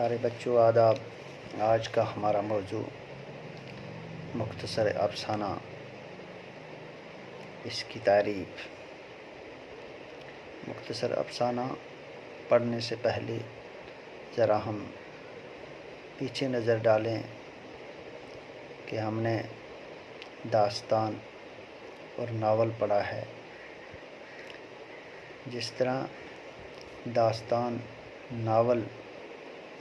پیارے بچوں آداب۔ آج کا ہمارا موضوع مختصر افسانہ، اس کی تعریف۔ مختصر افسانہ پڑھنے سے پہلے ذرا ہم پیچھے نظر ڈالیں کہ ہم نے داستان اور ناول پڑھا ہے۔ جس طرح داستان، ناول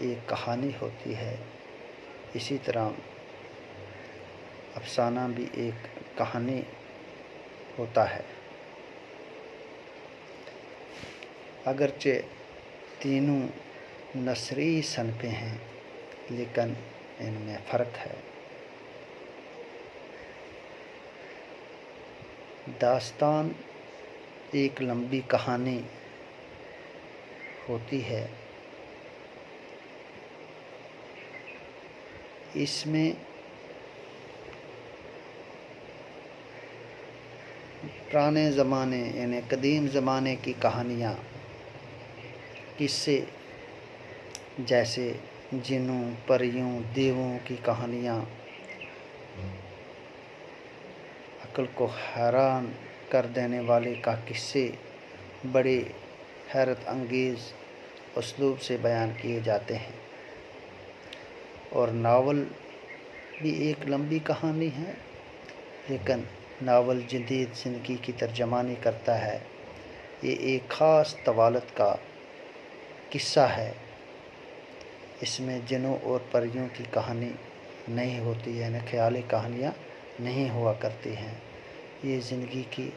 ایک کہانی ہوتی ہے، اسی طرح افسانہ بھی ایک کہانی ہوتا ہے۔ اگرچہ تینوں نثری صنفیں ہیں لیکن ان میں فرق ہے۔ داستان ایک لمبی کہانی ہوتی ہے۔ اس میں پرانے زمانے یعنی قدیم زمانے کی کہانیاں، قصے جیسے جنوں، پریوں، دیووں کی کہانیاں، عقل کو حیران کر دینے والے قصے بڑے حیرت انگیز اسلوب سے بیان کیے جاتے ہیں۔ اور ناول بھی ایک لمبی کہانی ہے، لیکن ناول جدید زندگی کی ترجمانی کرتا ہے۔ یہ ایک خاص طوالت کا قصہ ہے۔ اس میں جنوں اور پریوں کی کہانی نہیں ہوتی، یعنی خیالی کہانیاں نہیں ہوا کرتی ہیں۔ یہ زندگی کی،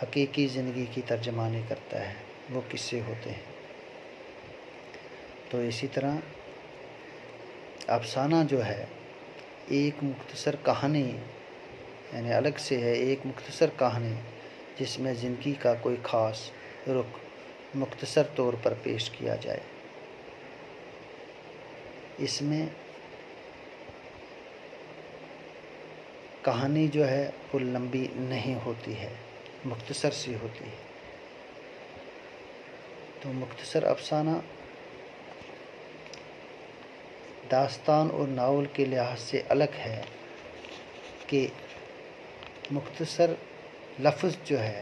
حقیقی زندگی کی ترجمانی کرتا ہے، وہ قصے ہوتے ہیں۔ تو اسی طرح افسانہ جو ہے ایک مختصر کہانی، یعنی الگ سے ہے ایک مختصر کہانی جس میں زندگی کا کوئی خاص رخ مختصر طور پر پیش کیا جائے۔ اس میں کہانی جو ہے وہ لمبی نہیں ہوتی ہے، مختصر سی ہوتی ہے۔ تو مختصر افسانہ داستان اور ناول کے لحاظ سے الگ ہے کہ مختصر لفظ جو ہے،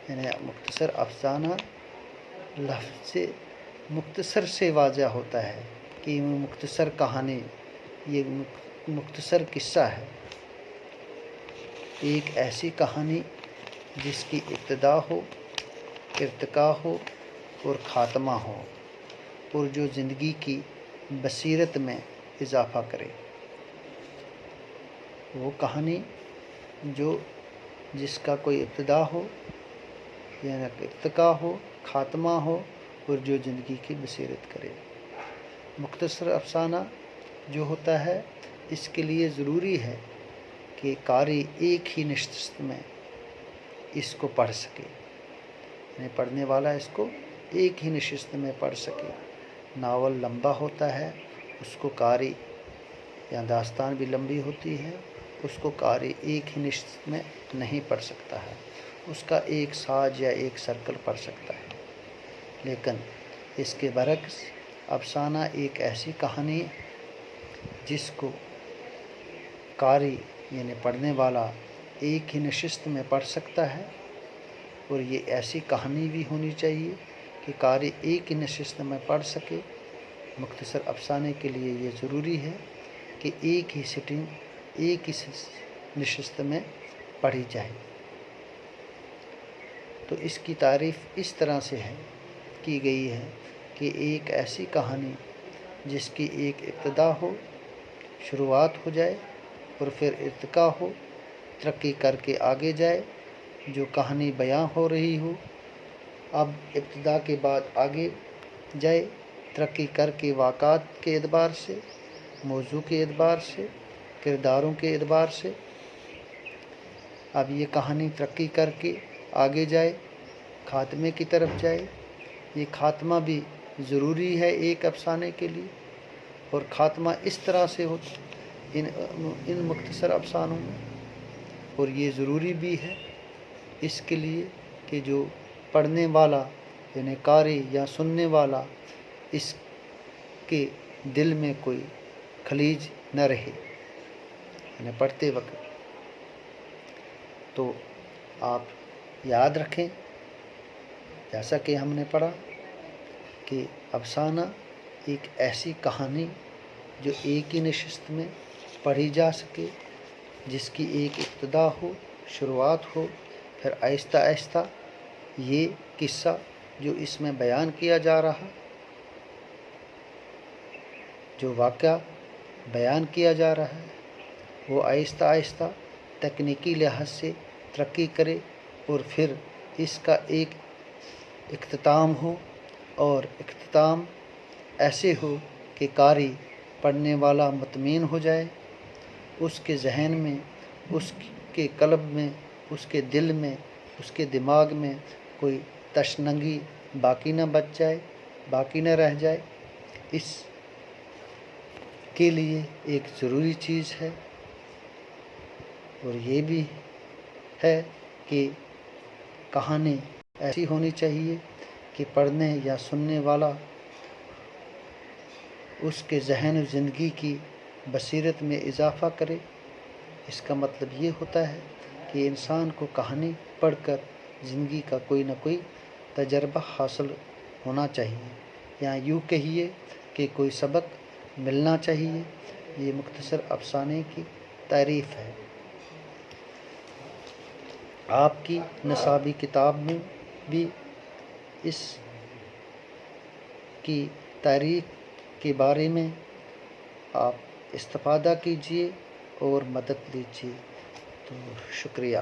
یعنی مختصر افسانہ لفظ سے مختصر سے واضح ہوتا ہے کہ یہ مختصر کہانی، یہ مختصر قصہ ہے۔ ایک ایسی کہانی جس کی ابتدا ہو، ارتقا ہو اور خاتمہ ہو، اور جو زندگی کی بصیرت میں اضافہ کرے۔ وہ کہانی جس کا کوئی ابتدا ہو، یعنی ارتقا ہو، خاتمہ ہو، اور جو زندگی کی بصیرت کرے۔ مختصر افسانہ جو ہوتا ہے، اس کے لیے ضروری ہے کہ قاری ایک ہی نشست میں اس کو پڑھ سکے، یعنی پڑھنے والا اس کو ایک ہی نشست میں پڑھ سکے۔ ناول لمبا ہوتا ہے، اس کو قاری، یا داستان بھی لمبی ہوتی ہے، اس کو قاری ایک ہی نشست میں نہیں پڑھ سکتا ہے، اس کا ایک ساج یا ایک سرکل پڑھ سکتا ہے۔ لیکن اس کے برعکس افسانہ ایک ایسی کہانی جس کو قاری یعنی پڑھنے والا ایک ہی نشست میں پڑھ سکتا ہے، اور یہ ایسی کہانی بھی ہونی چاہیے کہ قاری ایک ہی نشست میں پڑھ سکے۔ مختصر افسانے کے لیے یہ ضروری ہے کہ ایک ہی سٹنگ، ایک ہی نشست میں پڑھی جائے۔ تو اس کی تعریف اس طرح سے کی گئی ہے کہ ایک ایسی کہانی جس کی ایک ابتدا ہو، شروعات ہو جائے، اور پھر ارتقا ہو، ترقی کر کے آگے جائے۔ جو کہانی بیان ہو رہی ہو، اب ابتدا کے بعد آگے جائے، ترقی کر کے واقعات کے اعتبار سے، موضوع کے اعتبار سے، کرداروں کے اعتبار سے، اب یہ کہانی ترقی کر کے آگے جائے، خاتمے کی طرف جائے۔ یہ خاتمہ بھی ضروری ہے ایک افسانے کے لیے، اور خاتمہ اس طرح سے ہوتا ان مختصر افسانوں میں، اور یہ ضروری بھی ہے اس کے لیے کہ جو پڑھنے والا یعنی قاری یا سننے والا اس کے دل میں کوئی خلیج نہ رہے، یعنی پڑھتے وقت۔ تو آپ یاد رکھیں، جیسا کہ ہم نے پڑھا کہ افسانہ ایک ایسی کہانی جو ایک ہی نشست میں پڑھی جا سکے، جس کی ایک ابتدا ہو، شروعات ہو، پھر آہستہ آہستہ یہ قصہ جو اس میں بیان کیا جا رہا، جو واقعہ بیان کیا جا رہا ہے، وہ آہستہ آہستہ تکنیکی لحاظ سے ترقی کرے اور پھر اس کا ایک اختتام ہو، اور اختتام ایسے ہو کہ قاری پڑھنے والا مطمئن ہو جائے، اس کے ذہن میں، اس کے قلب میں، اس کے دل میں، اس کے دماغ میں کوئی تشنگی باقی نہ بچ جائے، باقی نہ رہ جائے۔ اس کے لیے ایک ضروری چیز ہے، اور یہ بھی ہے کہ کہانی ایسی ہونی چاہیے کہ پڑھنے یا سننے والا اس کے ذہن و زندگی کی بصیرت میں اضافہ کرے۔ اس کا مطلب یہ ہوتا ہے کہ انسان کو کہانی پڑھ کر زندگی کا کوئی نہ کوئی تجربہ حاصل ہونا چاہیے، یا یوں کہیے کہ کوئی سبق ملنا چاہیے۔ یہ مختصر افسانے کی تعریف ہے۔ آپ کی نصابی کتاب میں بھی اس کی تعریف کے بارے میں آپ استفادہ کیجیے اور مدد لیجیے۔ تو شکریہ۔